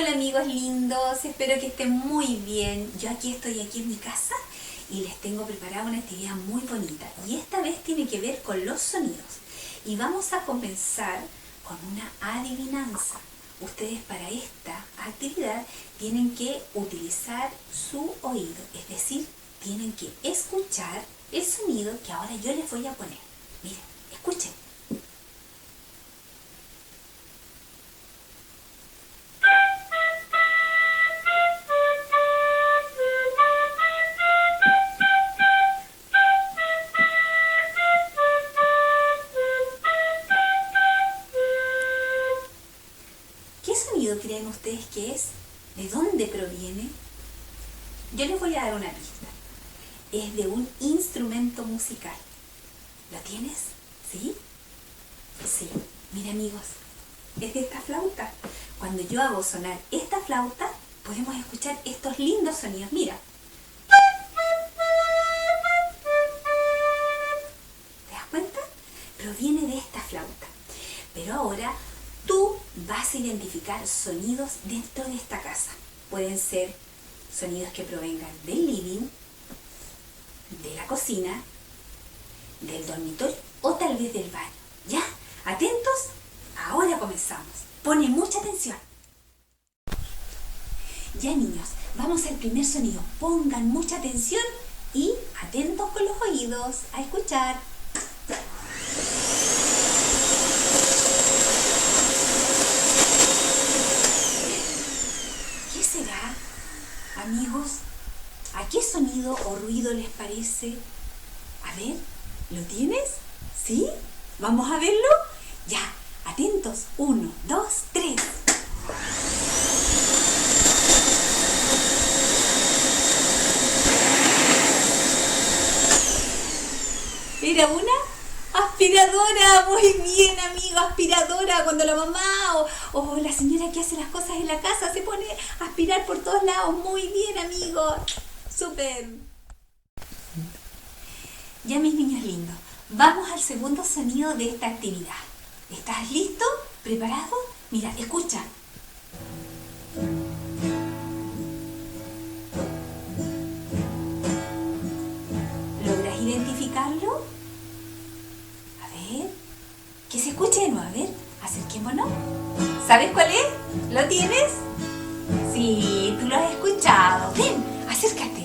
Hola amigos lindos, espero que estén muy bien. Yo estoy aquí en mi casa y les tengo preparada una actividad muy bonita. Y esta vez tiene que ver con los sonidos. Y vamos a comenzar con una adivinanza. Ustedes para esta actividad tienen que utilizar su oído. Es decir, tienen que escuchar el sonido que ahora yo les voy a poner. Miren, escuchen. ¿Qué sonido creen ustedes que es? ¿De dónde proviene? Yo les voy a dar una pista. Es de un instrumento musical. ¿Lo tienes? ¿Sí? Sí. Mira amigos, es de esta flauta. Cuando yo hago sonar esta flauta, podemos escuchar estos lindos sonidos. Mira. ¿Te das cuenta? Proviene de esta flauta. Pero ahora tú vas a identificar sonidos dentro de esta casa. Pueden ser sonidos que provengan del living, de la cocina, del dormitorio o tal vez del baño. ¿Ya? ¿Atentos? Ahora comenzamos. Pone mucha atención. Ya niños, vamos al primer sonido. Pongan mucha atención y atentos con los oídos a escuchar. ¿Qué será, amigos? ¿A qué sonido o ruido les parece? A ver, ¿lo tienes? ¿Sí? ¿Vamos a verlo? Ya, atentos. 1, 2, 3. ¿Era una? Aspiradora, muy bien amigo, aspiradora. Cuando la mamá o la señora que hace las cosas en la casa se pone a aspirar por todos lados. Muy bien amigo, súper. Ya mis niños lindos, vamos al segundo sonido de esta actividad. ¿Estás listo? ¿Preparado? Mira, escucha. ¿Logras identificarlo? A ver, que se escuche de nuevo. A ver, acerquémonos. ¿Sabes cuál es? ¿Lo tienes? Sí, tú lo has escuchado. Ven, acércate.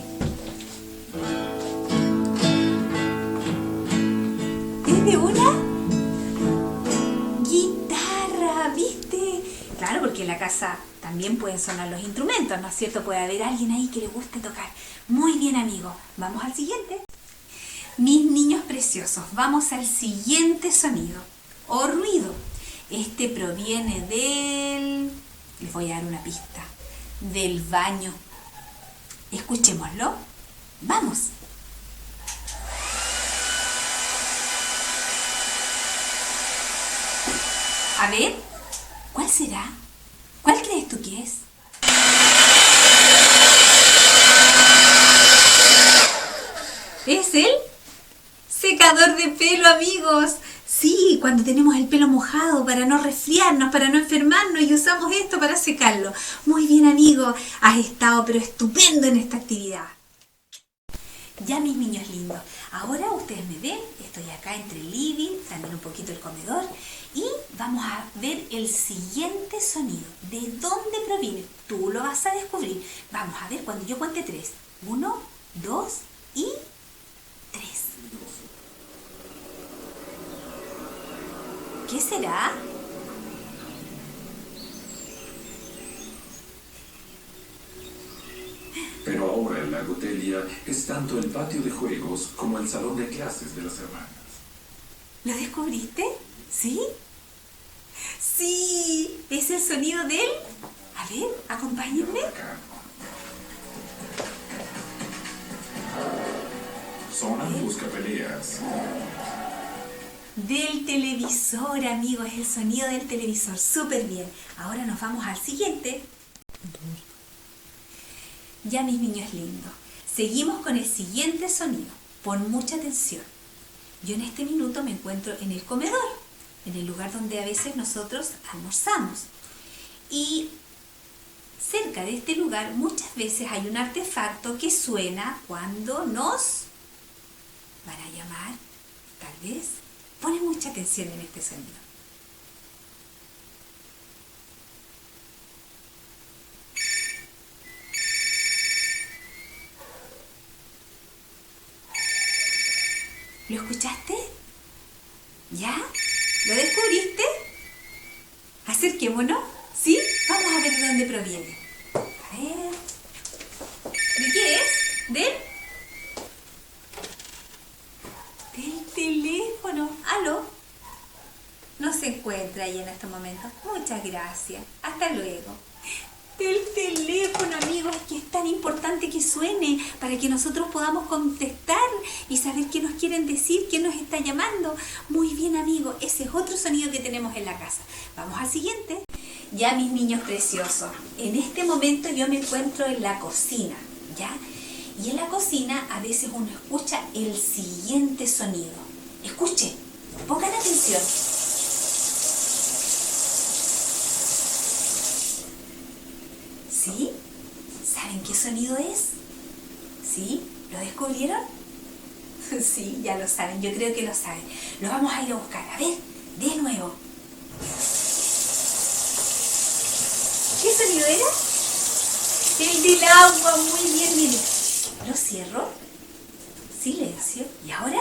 ¿Es de una guitarra? ¿Viste? Claro, porque en la casa también pueden sonar los instrumentos, ¿no es cierto? Puede haber alguien ahí que le guste tocar. Muy bien, amigo. Vamos al siguiente. Mis niños preciosos, vamos al siguiente sonido o ruido. Este proviene del... Les voy a dar una pista. Del baño. Escuchémoslo. Vamos. A ver, ¿cuál será? ¿Cuál crees tú que es? ¿Es el secador de pelo, amigos? Sí, cuando tenemos el pelo mojado para no resfriarnos, para no enfermarnos y usamos esto para secarlo. Muy bien, amigo, has estado pero estupendo en esta actividad. Ya mis niños lindos, ahora ustedes me ven, estoy acá entre el living, también un poquito el comedor y vamos a ver el siguiente sonido. ¿De dónde proviene? Tú lo vas a descubrir. Vamos a ver cuando yo cuente 3. 1, 2 y 3. ¿Qué será? Pero ahora en la Gotelia es tanto el patio de juegos como el salón de clases de las hermanas. ¿Lo descubriste? ¿Sí? ¡Sí! ¿Es el sonido de él? A ver, acompáñenme. Sonan buscapeleas. Del televisor, amigo, es el sonido del televisor. Súper bien. Ahora nos vamos al siguiente. Ya mis niños lindos, seguimos con el siguiente sonido. Pon mucha atención. Yo en este minuto me encuentro en el comedor, en el lugar donde a veces nosotros almorzamos. Y cerca de este lugar muchas veces hay un artefacto que suena cuando nos van a llamar. Tal vez pone mucha atención en este sonido. ¿Lo escuchaste? ¿Ya? ¿Lo descubriste? Acerquémonos. ¿Sí? Vamos a ver de dónde proviene. A ver. ¿De qué es? Del teléfono. ¿Aló? No se encuentra ahí en este momento. Muchas gracias. Hasta luego. Del teléfono, amigos, que es tan importante que suene para que nosotros podamos contestar y saber qué nos quieren decir, quién nos está llamando. Muy bien, amigos, ese es otro sonido que tenemos en la casa. Vamos al siguiente. Ya, mis niños preciosos, en este momento yo me encuentro en la cocina, ¿ya? Y en la cocina a veces uno escucha el siguiente sonido. Escuchen, pongan atención. ¿Sí? ¿Saben qué sonido es? ¿Sí? ¿Lo descubrieron? Sí, ya lo saben, yo creo que lo saben. Lo vamos a ir a buscar. A ver, de nuevo. ¿Qué sonido era? El del agua, muy bien, miren. Lo cierro. Silencio. ¿Y ahora?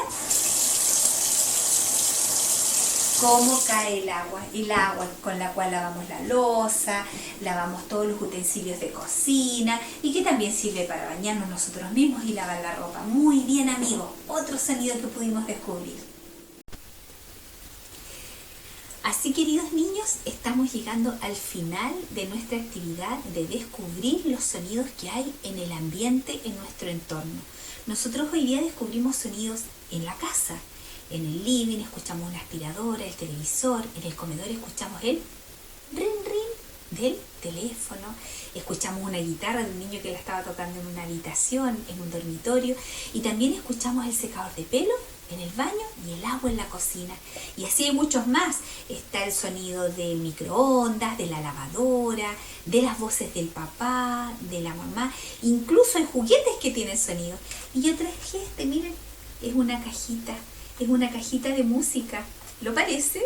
¿Cómo cae el agua? El agua con la cual lavamos la loza, lavamos todos los utensilios de cocina y que también sirve para bañarnos nosotros mismos y lavar la ropa. Muy bien, amigos. Otro sonido que pudimos descubrir. Así, queridos niños, estamos llegando al final de nuestra actividad de descubrir los sonidos que hay en el ambiente, en nuestro entorno. Nosotros hoy día descubrimos sonidos en la casa. En el living escuchamos una aspiradora, el televisor, en el comedor escuchamos el ring ring del teléfono, escuchamos una guitarra de un niño que la estaba tocando en una habitación, en un dormitorio, y también escuchamos el secador de pelo en el baño y el agua en la cocina. Y así hay muchos más. Está el sonido del microondas, de la lavadora, de las voces del papá, de la mamá, incluso hay juguetes que tienen sonido. Y yo traje este, miren, es una cajita de música. ¿Lo parece?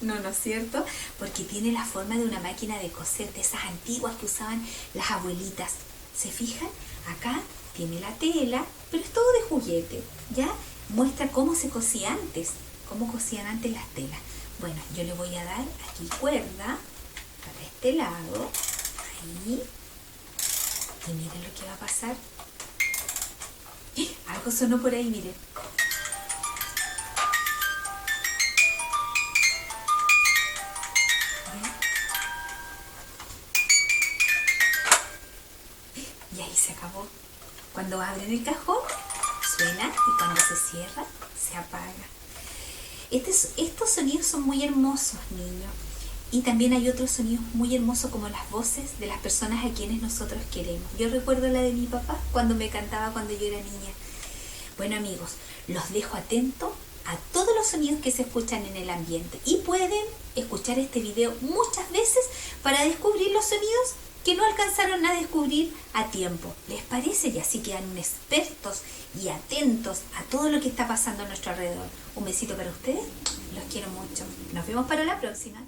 No, ¿no es cierto? Porque tiene la forma de una máquina de coser, de esas antiguas que usaban las abuelitas. ¿Se fijan? Acá tiene la tela, pero es todo de juguete, ¿ya? Muestra cómo se cosía antes, cómo cosían antes las telas. Bueno, yo le voy a dar aquí cuerda para este lado, ahí, y miren lo que va a pasar. ¡Eh! Algo sonó por ahí, miren. Y ahí se acabó. Cuando abren el cajón, suena y cuando se cierra, se apaga. Estos sonidos son muy hermosos, niños. Y también hay otros sonidos muy hermosos como las voces de las personas a quienes nosotros queremos. Yo recuerdo la de mi papá cuando me cantaba cuando yo era niña. Bueno, amigos, los dejo atentos a todos los sonidos que se escuchan en el ambiente. Y pueden escuchar este video muchas veces para descubrir los sonidos que no alcanzaron a descubrir a tiempo. ¿Les parece? Y así quedan expertos y atentos a todo lo que está pasando a nuestro alrededor. Un besito para ustedes. Los quiero mucho. Nos vemos para la próxima.